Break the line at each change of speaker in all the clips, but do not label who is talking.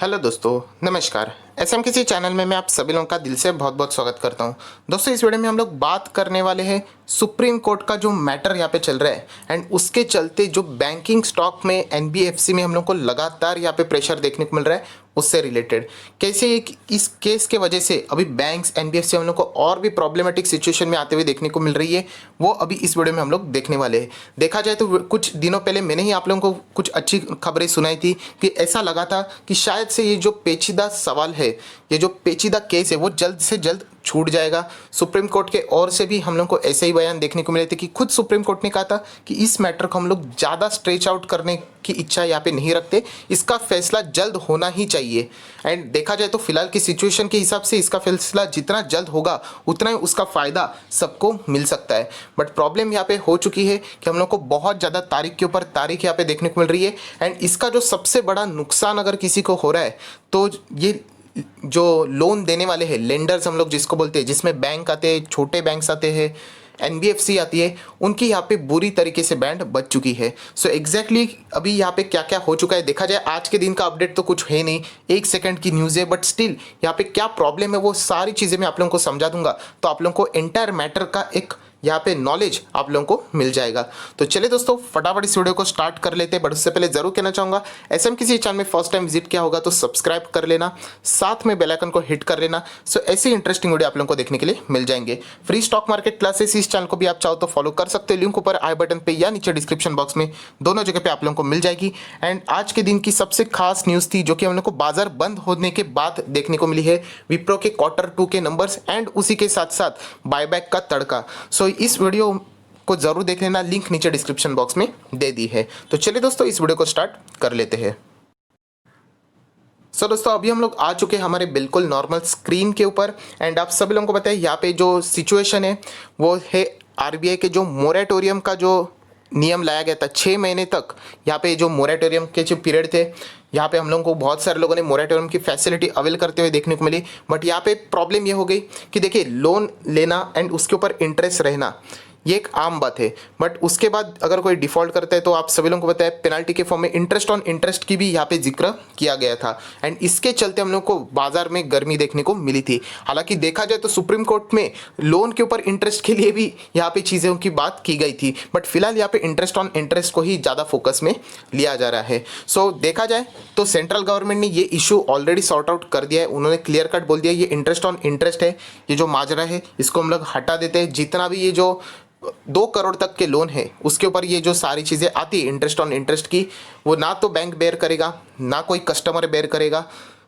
Hello दोस्तों, नमस्कार। SM किसी चैनल में मैं आप सभी लोगों का दिल से बहुत बहुत स्वागत करता हूं। दोस्तों, इस वीडियो में हम लोग बात करने वाले हैं सुप्रीम कोर्ट का जो मैटर यहाँ पे चल रहा है एंड उसके चलते जो बैंकिंग स्टॉक में एनबीएफसी में हम लोग को लगातार यहाँ पे प्रेशर देखने को मिल रहा है उससे रिलेटेड कैसे इस केस के वजह से अभी बैंक्स एनबीएफसी हम लोग को और भी प्रॉब्लमेटिक सिचुएशन में आते हुए देखने को मिल रही है, वो अभी इस वीडियो में हम लोग देखने वाले हैं। देखा जाए तो कुछ दिनों पहले मैंने ही आप लोगों को कुछ अच्छी खबरें सुनाई थी कि ऐसा लगा था कि शायद से ये जो पेचीदा सवाल है, ये जो पेचीदा केस है, वो जल्द से जल्द छूट जाएगा। सुप्रीम कोर्ट के ओर से भी हम लोग को ऐसे ही बयान देखने को मिले थे कि खुद सुप्रीम कोर्ट ने कहा था कि इस मैटर को हम लोग ज़्यादा स्ट्रेच आउट करने की इच्छा यहाँ पे नहीं रखते, इसका फैसला जल्द होना ही चाहिए। एंड देखा जाए तो फिलहाल की सिचुएशन के हिसाब से इसका फैसला जितना जल्द होगा उतना ही उसका फ़ायदा सबको मिल सकता है। बट प्रॉब्लम यहाँ पे हो चुकी है कि हम लोग को बहुत ज़्यादा तारीख के ऊपर तारीख यहाँ पे देखने को मिल रही है। एंड इसका जो सबसे बड़ा नुकसान अगर किसी को हो रहा है तो ये जो लोन देने वाले हैं, लेंडर्स हम लोग जिसको बोलते हैं, जिसमें बैंक आते हैं, छोटे बैंक्स आते हैं, एनबीएफसी आती है, उनकी यहाँ पे बुरी तरीके से बैंड बच चुकी है। सो एग्जैक्टली अभी यहाँ पे क्या क्या हो चुका है देखा जाए, आज के दिन का अपडेट तो कुछ है नहीं, 1 सेकंड की न्यूज़ है, बट स्टिल यहाँ पे क्या प्रॉब्लम है वो सारी चीज़ें मैं आप लोगों को समझा दूंगा, तो आप लोगों को एंटायर मैटर का एक यहाँ पे नॉलेज आप लोगों को मिल जाएगा। तो चलिए दोस्तों, फटाफट इस वीडियो को स्टार्ट कर लेते हैं। बट उससे पहले जरूर कहना चाहूँगा, एसएम किसी चैनल में फर्स्ट टाइम विजिट किया होगा तो सब्सक्राइब कर लेना, साथ में बेल आइकन को हिट कर लेना। सो ऐसी इंटरेस्टिंग वीडियो आप लोगों को देखने के लिए मिल जाएंगे। फ्री स्टॉक मार्केट क्लासेस इस चैनल को भी आप चाहो तो फॉलो कर सकते हो, लिंक ऊपर आई बटन पे या नीचे डिस्क्रिप्शन बॉक्स में, दोनों जगह पे आप लोगों को मिल जाएगी। एंड आज के दिन की सबसे खास न्यूज़ थी जो कि हम लोग को बाजार बंद होने के बाद देखने को मिली है, विप्रो के Q2 के नंबर्स एंड उसी के साथ साथ बायबैक का तड़का। सो इस वीडियो को जरूर देख लेना, लिंक नीचे डिस्क्रिप्शन बॉक्स में दे दी है। तो चलिए दोस्तों, इस वीडियो को स्टार्ट कर लेते हैं। सो दोस्तों, अभी हम लोग आ चुके हैं हमारे बिल्कुल नॉर्मल स्क्रीन के ऊपर। एंड आप सभी लोगों को पता है यहाँ पे जो सिचुएशन है वो है आरबीआई के जो मोरेटोरियम का जो नियम लाया गया था 6 महीने तक। यहाँ पे जो मोरेटोरियम के जो पीरियड थे, यहाँ पे हम लोगों को बहुत सारे लोगों ने मोरेटोरियम की फैसिलिटी अवेल करते हुए देखने को मिली। बट यहाँ पे प्रॉब्लम ये हो गई कि देखिए, लोन लेना एंड उसके ऊपर इंटरेस्ट रहना ये एक आम बात है, बट उसके बाद अगर कोई डिफ़ॉल्ट करता है तो आप सभी लोगों को पता है पेनल्टी के फॉर्म में इंटरेस्ट ऑन इंटरेस्ट की भी यहाँ पे जिक्र किया गया था। एंड इसके चलते हम लोग को बाजार में गर्मी देखने को मिली थी। हालांकि देखा जाए तो सुप्रीम कोर्ट में लोन के ऊपर इंटरेस्ट के लिए भी यहाँ पे चीज़ों की बात की गई थी, बट फिलहाल यहाँ पे इंटरेस्ट ऑन इंटरेस्ट को ही ज़्यादा फोकस में लिया जा रहा है। सो देखा जाए तो सेंट्रल गवर्नमेंट ने ये इशू ऑलरेडी सॉर्ट आउट कर दिया है। उन्होंने क्लियर कट बोल दिया ये इंटरेस्ट ऑन इंटरेस्ट है, ये जो माजरा है इसको हम लोग हटा देते हैं। जितना भी ये जो 2 करोड़ तक के लोन है उसके ऊपर ये जो सारी चीज़ें आती है इंटरेस्ट ऑन इंटरेस्ट की, वो ना तो बैंक बेयर करेगा, ना कोई कस्टमर बेयर करेगा,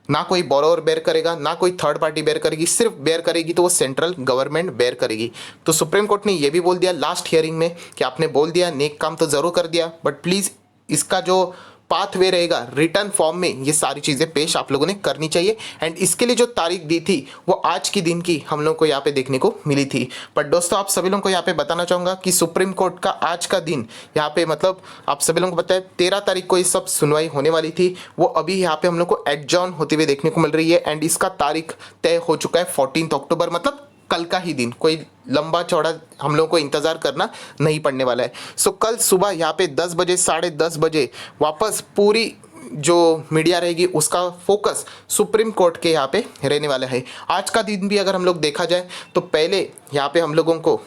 ना कोई बोरोवर बेयर करेगा, ना कोई थर्ड पार्टी बेयर करेगी। सिर्फ बेयर करेगी तो वो सेंट्रल गवर्नमेंट बेयर करेगी। तो सुप्रीम कोर्ट ने ये भी बोल दिया लास्ट हियरिंग में कि आपने बोल दिया, नेक काम तो ज़रूर कर दिया, बट प्लीज़ इसका जो पाथवे रहेगा रिटर्न फॉर्म में ये सारी चीज़ें पेश आप लोगों ने करनी चाहिए। एंड इसके लिए जो तारीख दी थी वो आज की दिन की हम लोग को यहाँ पे देखने को मिली थी। बट दोस्तों, आप सभी लोगों को यहाँ पे बताना चाहूँगा कि सुप्रीम कोर्ट का आज का दिन यहाँ पे, मतलब आप सभी लोगों को पता है 13 तारीख को ये सब सुनवाई होने वाली थी, वो अभी यहाँ पे हम लोग को एडजॉर्न होते हुए देखने को मिल रही है। एंड इसका तारीख तय हो चुका है 14 अक्टूबर, मतलब कल का ही दिन। कोई लंबा चौड़ा हम लोग को इंतज़ार करना नहीं पड़ने वाला है। सो कल सुबह यहाँ पे 10 बजे 10:30 बजे वापस पूरी जो मीडिया रहेगी उसका फोकस सुप्रीम कोर्ट के यहाँ पे रहने वाला है। आज का दिन भी अगर हम लोग देखा जाए तो पहले यहाँ पे हम लोगों को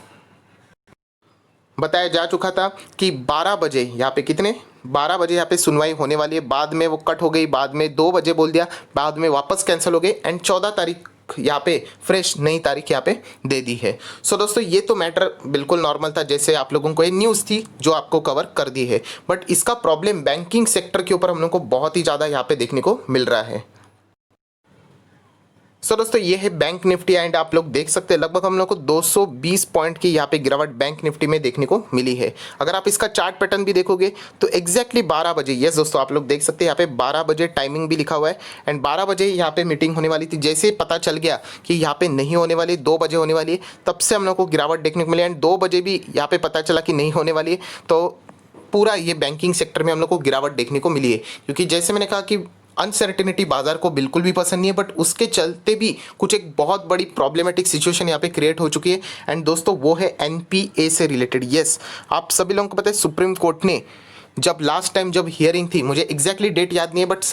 बताया जा चुका था कि 12 बजे यहाँ पे 12 बजे यहाँ पे सुनवाई होने वाली है। बाद में वो कट हो गई, बाद में 2 बजे बोल दिया, बाद में वापस कैंसिल हो गई एंड 14 तारीख यहाँ पे फ्रेश नई तारीख यहाँ पे दे दी है। सो दोस्तों, ये तो मैटर बिल्कुल नॉर्मल था, जैसे आप लोगों को ये न्यूज़ थी जो आपको कवर कर दी है। बट इसका प्रॉब्लम बैंकिंग सेक्टर के ऊपर हम लोग को बहुत ही ज़्यादा यहाँ पे देखने को मिल रहा है। सो दोस्तों, ये है बैंक निफ्टी एंड आप लोग देख सकते हैं लगभग हम लोग को 220 पॉइंट की यहाँ पे गिरावट बैंक निफ्टी में देखने को मिली है। अगर आप इसका चार्ट पैटर्न भी देखोगे तो एग्जैक्टली 12 बजे, यस दोस्तों आप लोग देख सकते हैं यहाँ पे 12 बजे टाइमिंग भी लिखा हुआ है। एंड 12 बजे यहाँ पे मीटिंग होने वाली थी। जैसे ही पता चल गया कि यहाँ पे नहीं होने वाली, 2 बजे होने वाली है, तब से हम लोग को गिरावट देखने को मिली। एंड 2 बजे भी यहाँ पे पता चला कि नहीं होने वाली है, तो पूरा ये बैंकिंग सेक्टर में हम लोग को गिरावट देखने को मिली है। क्योंकि जैसे मैंने कहा कि अनसर्टेनिटी बाजार को बिल्कुल भी पसंद नहीं है, बट उसके चलते भी कुछ एक बहुत बड़ी प्रॉब्लमेटिक सिचुएशन यहाँ पे क्रिएट हो चुकी है। एंड दोस्तों, वो है एनपीए से रिलेटेड। यस, आप सभी लोगों को पता है सुप्रीम कोर्ट ने जब लास्ट टाइम जब हियरिंग थी, मुझे एग्जैक्टली डेट याद नहीं है, बट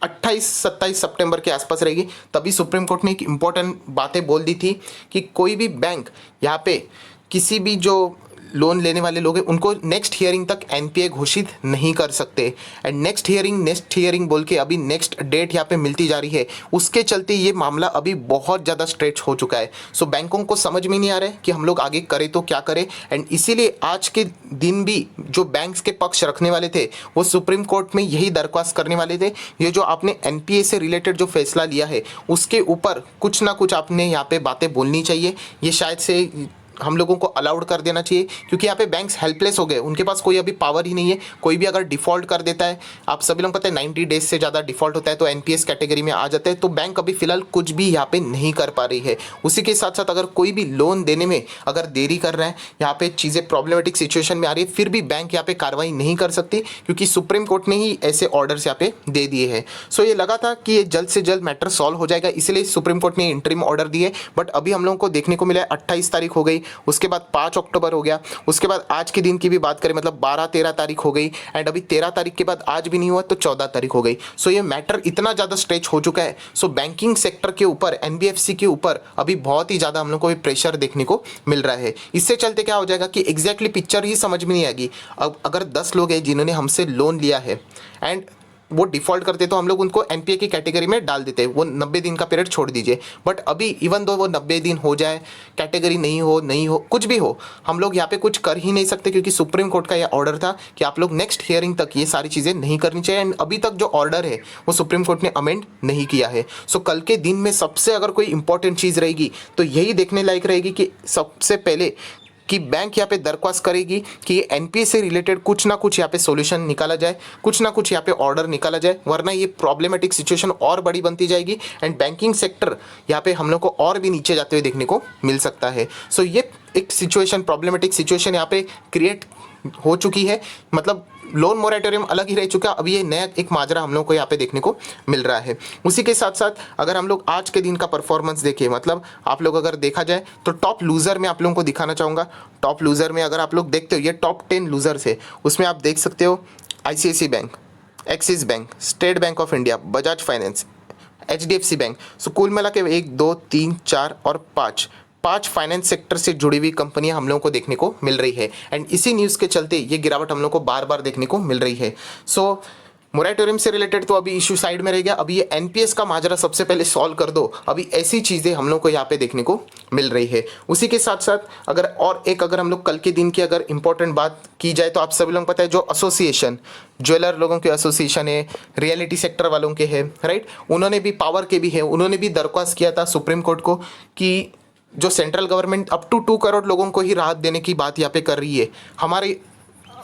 28-27 सितंबर के आसपास रहेगी। तभी सुप्रीम कोर्ट ने एक इम्पॉर्टेंट बातें बोल दी थी कि कोई भी बैंक यहाँ पे किसी भी जो लोन लेने वाले लोग हैं उनको नेक्स्ट हियरिंग तक एनपीए घोषित नहीं कर सकते। एंड नेक्स्ट हियरिंग बोल के अभी नेक्स्ट डेट यहाँ पे मिलती जा रही है। उसके चलते ये मामला अभी बहुत ज़्यादा स्ट्रेच हो चुका है। सो बैंकों को समझ में नहीं आ रहा है कि हम लोग आगे करें तो क्या करें। एंड इसीलिए आज के दिन भी जो बैंक्स के पक्ष रखने वाले थे वो सुप्रीम कोर्ट में यही दरख्वास्त करने वाले थे, ये जो आपने एनपीए से रिलेटेड जो फैसला लिया है उसके ऊपर कुछ ना कुछ आपने यहाँ पे बातें बोलनी चाहिए। ये शायद से हम लोगों को अलाउड कर देना चाहिए, क्योंकि यहाँ पे बैंक्स हेल्पलेस हो गए, उनके पास कोई अभी पावर ही नहीं है। कोई भी अगर डिफ़ॉल्ट कर देता है, आप सभी लोग पता है 90 डेज से ज़्यादा डिफ़ॉल्ट होता है तो एनपीएस कैटेगरी में आ जाते हैं। तो बैंक अभी फिलहाल कुछ भी यहाँ पे नहीं कर पा रही है। उसी के साथ साथ अगर कोई भी लोन देने में अगर देरी कर रहा है, यहाँ पे चीज़ें प्रॉब्लमेटिक सिचुएशन में आ रही है, फिर भी बैंक यहाँ पे कार्रवाई नहीं कर सकती, क्योंकि सुप्रीम कोर्ट ने ही ऐसे ऑर्डर्स यहाँ पे दे दिए हैं। सो ये लगा था कि ये जल्द से जल्द मैटर सॉल्व हो जाएगा, इसलिए सुप्रीम कोर्ट ने इंटरिम ऑर्डर दिए। बट अभी हम लोगों को देखने को मिला है 28 तारीख हो गई, उसके बाद 5 अक्टूबर हो गया, उसके बाद आज के दिन की भी बात करें मतलब 12-13 तारीख हो गई, एंड अभी 13 तारीख के बाद आज भी नहीं हुआ तो 14 तारीख हो गई। सो ये मैटर इतना ज़्यादा स्ट्रेच हो चुका है। सो बैंकिंग सेक्टर के ऊपर, एनबीएफसी के ऊपर अभी बहुत ही ज़्यादा हम लोग को भी प्रेशर देखने को मिल रहा है। इससे चलते क्या हो जाएगा कि एग्जैक्टली पिक्चर ही समझ में नहीं आएगी। अब अगर 10 लोग हैं जिन्होंने हमसे लोन लिया है एंड वो डिफ़ॉल्ट करते तो हम लोग उनको एनपीए की कैटेगरी में डाल देते, वो 90 दिन का पीरियड छोड़ दीजिए। बट अभी इवन दो वो 90 दिन हो जाए, कैटेगरी नहीं हो कुछ भी हो, हम लोग यहाँ पे कुछ कर ही नहीं सकते, क्योंकि सुप्रीम कोर्ट का यह ऑर्डर था कि आप लोग नेक्स्ट हियरिंग तक ये सारी चीज़ें नहीं करनी चाहिए। एंड अभी तक जो ऑर्डर है वो सुप्रीम कोर्ट ने अमेंड नहीं किया है। सो कल के दिन में सबसे अगर कोई इंपॉर्टेंट चीज़ रहेगी तो यही देखने लायक रहेगी कि सबसे पहले कि बैंक यहाँ पे दरख्वास्त करेगी कि ये एनपीए से रिलेटेड कुछ ना कुछ यहाँ पे सॉल्यूशन निकाला जाए, कुछ ना कुछ यहाँ पे ऑर्डर निकाला जाए, वरना ये प्रॉब्लमेटिक सिचुएशन और बड़ी बनती जाएगी एंड बैंकिंग सेक्टर यहाँ पे हम लोग को और भी नीचे जाते हुए देखने को मिल सकता है। सो ये एक सिचुएशन, प्रॉब्लमेटिक सिचुएशन यहाँ पे क्रिएट हो चुकी है। मतलब लोन मोरेटोरियम अलग ही रह चुका, अभी ये नया एक माजरा हम लोग को यहाँ पे देखने को मिल रहा है। उसी के साथ साथ अगर हम लोग आज के दिन का परफॉर्मेंस देखें, मतलब आप लोग अगर देखा जाए तो टॉप लूज़र में आप लोगों को दिखाना चाहूँगा। टॉप लूज़र में अगर आप लोग देखते हो, ये टॉप 10 लूज़र्स है, उसमें आप देख सकते हो ICICI bank, Axis bank, State Bank of India, Bajaj Finance, HDFC bank. So कुल मिला के 1, 2, 3, 4 और 5 फाइनेंस सेक्टर से जुड़ी हुई कंपनियां हम लोगों को देखने को मिल रही है। एंड इसी न्यूज़ के चलते ये गिरावट हम लोग को बार बार देखने को मिल रही है। सो मोरेटोरियम से रिलेटेड तो अभी इशू साइड में रह गया, अभी ये एनपीएस का माजरा सबसे पहले सॉल्व कर दो। अभी ऐसी चीज़ें हम लोग को यहाँ पे देखने को मिल रही है। उसी के साथ साथ अगर हम लोग कल के दिन की अगर इंपॉर्टेंट बात की जाए तो आप सभी लोगों को पता है जो एसोसिएशन, ज्वेलर लोगों के एसोसिएशन है, रियलिटी सेक्टर वालों के है, राइट, उन्होंने भी, पावर के भी है, उन्होंने भी दरख्वास्त किया था सुप्रीम कोर्ट को कि जो central government up to 2 crore लोगों को ही राहत देने की बात यहाँ पे कर रही है, हमारी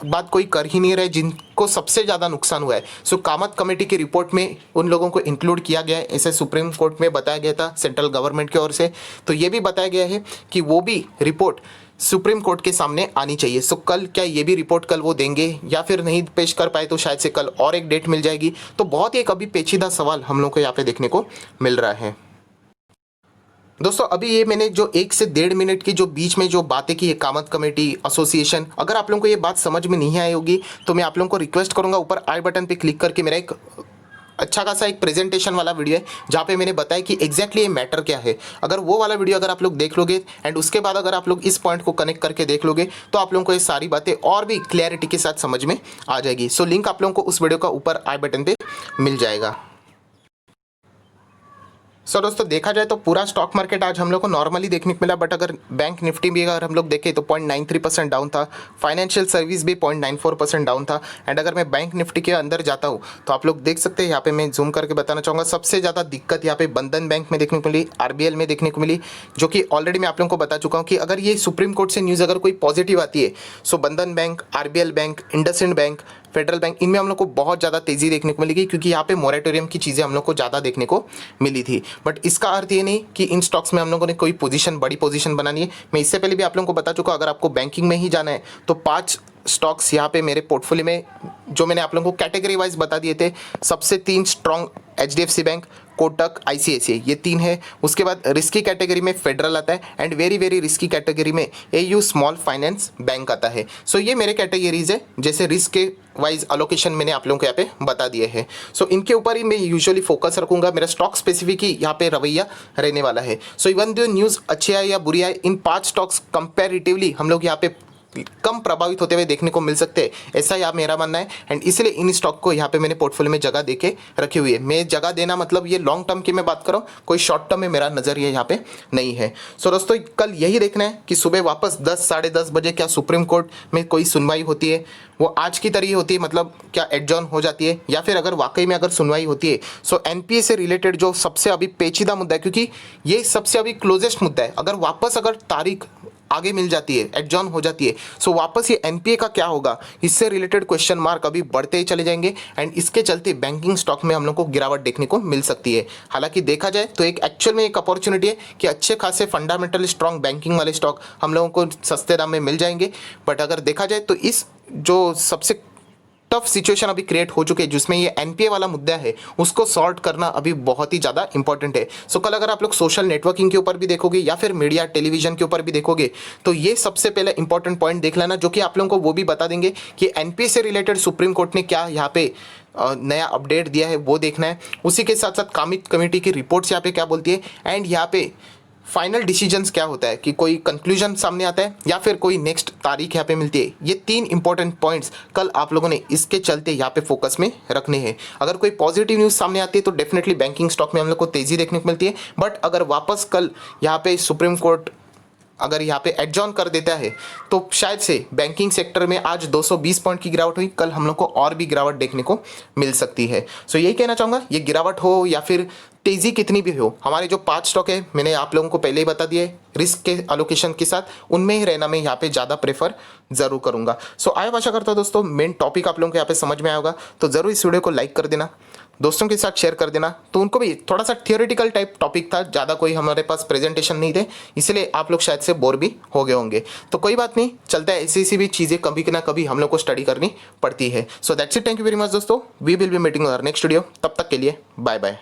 बात कोई कर ही नहीं रहे जिनको सबसे ज़्यादा नुकसान हुआ है। सो कामत कमेटी की रिपोर्ट में उन लोगों को इंक्लूड किया गया है, ऐसे सुप्रीम कोर्ट में बताया गया था सेंट्रल गवर्नमेंट की ओर से। तो ये भी बताया गया है कि वो भी रिपोर्ट सुप्रीम कोर्ट के सामने आनी चाहिए। सो कल क्या ये भी रिपोर्ट कल वो देंगे या फिर नहीं पेश कर पाए तो शायद से कल और एक डेट मिल जाएगी। तो बहुत ही एक अभी पेचीदा सवाल हम लोग को यहाँ पे देखने को मिल रहा है। दोस्तों अभी ये मैंने जो 1 से 1.5 मिनट की जो बीच में जो बातें की है, कामत कमेटी, एसोसिएशन, अगर आप लोगों को ये बात समझ में नहीं आई होगी तो मैं आप लोगों को रिक्वेस्ट करूंगा ऊपर आई बटन पे क्लिक करके मेरा एक अच्छा खासा एक प्रेजेंटेशन वाला वीडियो है जहाँ पे मैंने बताया कि एग्जैक्टली ये मैटर क्या है। अगर वो वाला वीडियो अगर आप लोग देख लोगे एंड उसके बाद अगर आप लोग इस पॉइंट को कनेक्ट करके देख लोगे तो आप लोगों को ये सारी बातें और भी क्लैरिटी के साथ समझ में आ जाएगी। सो लिंक आप लोगों को उस वीडियो का ऊपर आई बटन पे मिल जाएगा। सो दोस्तों देखा जाए तो पूरा स्टॉक मार्केट आज हम लोग को नॉर्मली देखने को मिला, बट अगर बैंक निफ्टी भी अगर हम लोग देखें तो 0.93% डाउन था, फाइनेंशियल सर्विस भी 0.94% डाउन था। एंड अगर मैं बैंक निफ्टी के अंदर जाता हूँ तो आप लोग देख सकते हैं, यहाँ पे मैं जूम करके बताना चाहूँगा, सबसे ज़्यादा दिक्कत यहाँ पे बंधन बैंक में देखने को मिली, आरबीएल में देखने को मिली, जो कि ऑलरेडी मैं आप लोगों को बता चुका हूँ कि अगर ये सुप्रीम कोर्ट से न्यूज़ अगर कोई पॉजिटिव आती है सो बंधन bank, RBL bank, IndusInd bank, federal bank, इनमें हम लोग को बहुत ज़्यादा तेज़ी देखने को मिलेगी, क्योंकि यहाँ पे मोरेटोरियम की चीज़ें हम लोग को ज़्यादा देखने को मिली थी। बट इसका अर्थ ये नहीं कि इन स्टॉक्स में हम लोगों ने कोई बड़ी पोजीशन बनानी है। मैं इससे पहले भी आप लोगों को बता चुका, अगर आपको बैंकिंग में ही जाना है तो 5 स्टॉक्स यहाँ पे मेरे पोर्टफोलियो में जो मैंने आप लोगों को कैटेगरी वाइज बता दिए थे, सबसे 3 strong HDFC bank, Kotak, ICICI, ये 3 है। उसके बाद रिस्की कैटेगरी में फेडरल आता है and very very risky category में AU स्मॉल फाइनेंस बैंक आता है। सो ये मेरे कैटेगरीज है, जैसे रिस्क के वाइज अलोकेशन मैंने आप लोगों को यहाँ पे बता दिए हैं। सो इनके ऊपर ही मैं यूजुअली फोकस रखूंगा, मेरा स्टॉक स्पेसिफिक ही यहाँ पे रवैया रहने वाला है। सो इवन जो न्यूज़ अच्छी आए या बुरी आए, इन 5 स्टॉक्स कंपेरेटिवली हम लोग यहाँ पे कम प्रभावित होते हुए देखने को मिल सकते हैं, ऐसा ही मेरा मानना है। एंड इसलिए इन स्टॉक को यहाँ पे मैंने पोर्टफोलियो में जगह देके रखी हुई है। मैं जगह देना मतलब ये लॉन्ग टर्म की मैं बात कर रहा हूँ, कोई शॉर्ट टर्म में मेरा नजरिया यहाँ पे नहीं है। सो दोस्तों कल यही देखना है कि सुबह वापस 10 साढ़े 10 बजे क्या सुप्रीम कोर्ट में कोई सुनवाई होती है, वो आज की तरह होती है, मतलब क्या एडजॉर्न हो जाती है, या फिर अगर वाकई में अगर सुनवाई होती है। सो NPA से रिलेटेड जो सबसे अभी पेचीदा मुद्दा है, क्योंकि ये सबसे अभी क्लोजेस्ट मुद्दा है, अगर वापस अगर तारीख आगे मिल जाती है, एडजॉर्न हो जाती है, सो वापस ये NPA का क्या होगा, इससे रिलेटेड क्वेश्चन मार्क अभी बढ़ते ही चले जाएंगे। एंड इसके चलते बैंकिंग स्टॉक में हम लोग को गिरावट देखने को मिल सकती है। हालांकि देखा जाए तो एक एक्चुअल में एक अपॉर्चुनिटी है कि अच्छे खासे फंडामेंटल स्ट्रॉन्ग बैंकिंग वाले स्टॉक हम लोगों को सस्ते दाम में मिल जाएंगे। बट अगर देखा जाए तो इस जो सबसे टफ सिचुएशन अभी क्रिएट हो चुके हैं, जिसमें ये NPA वाला मुद्दा है, उसको सॉर्ट करना अभी बहुत ही ज़्यादा इंपॉर्टेंट है। सो कल अगर आप लोग सोशल नेटवर्किंग के ऊपर भी देखोगे या फिर मीडिया टेलीविजन के ऊपर भी देखोगे, तो ये सबसे पहले इंपॉर्टेंट पॉइंट देख लेना, जो कि आप लोगों को वो भी बता देंगे कि NPA से रिलेटेड सुप्रीम कोर्ट ने क्या यहाँ पे नया अपडेट दिया है, वो देखना है। उसी के साथ साथ कामित कमेटी की रिपोर्ट्स यहाँ पे क्या बोलती है, एंड यहाँ पे फाइनल डिसीजंस क्या होता है, कि कोई कंक्लूजन सामने आता है या फिर कोई नेक्स्ट तारीख यहाँ पे मिलती है। ये 3 इंपॉर्टेंट पॉइंट्स कल आप लोगों ने इसके चलते यहाँ पे फोकस में रखने हैं। अगर कोई पॉजिटिव न्यूज़ सामने आती है तो डेफिनेटली बैंकिंग स्टॉक में हम लोग को तेज़ी देखने को मिलती है। बट अगर वापस कल यहाँ पे सुप्रीम कोर्ट अगर यहाँ पे एडजॉर्न कर देता है, तो शायद से बैंकिंग सेक्टर में आज 220 पॉइंट की गिरावट हुई, कल हम लोग को और भी गिरावट देखने को मिल सकती है। सो यही कहना चाहूँगा, ये गिरावट हो या फिर तेज़ी कितनी भी हो, हमारे जो 5 स्टॉक है मैंने आप लोगों को पहले ही बता दिया है, रिस्क के अलोकेशन के साथ उनमें ही रहना मैं यहाँ पे ज़्यादा प्रेफर ज़रूर करूँगा। सो आशा करता हूँ दोस्तों मेन टॉपिक आप लोगों को यहाँ पे समझ में आया होगा। तो ज़रूर इस वीडियो को लाइक कर देना, दोस्तों के साथ शेयर कर देना, तो उनको भी थोड़ा सा थियोरेटिकल टाइप टॉपिक था, ज़्यादा कोई हमारे पास प्रेजेंटेशन नहीं थे, इसलिए आप लोग शायद से बोर भी हो गए होंगे। तो कोई बात नहीं, चलता है, ऐसी भी चीज़ें कभी ना कभी हम लोग को स्टडी करनी पड़ती है। So that's it, thank you very much दोस्तों, we will be meeting our next video. तब तक के लिए बाय बाय।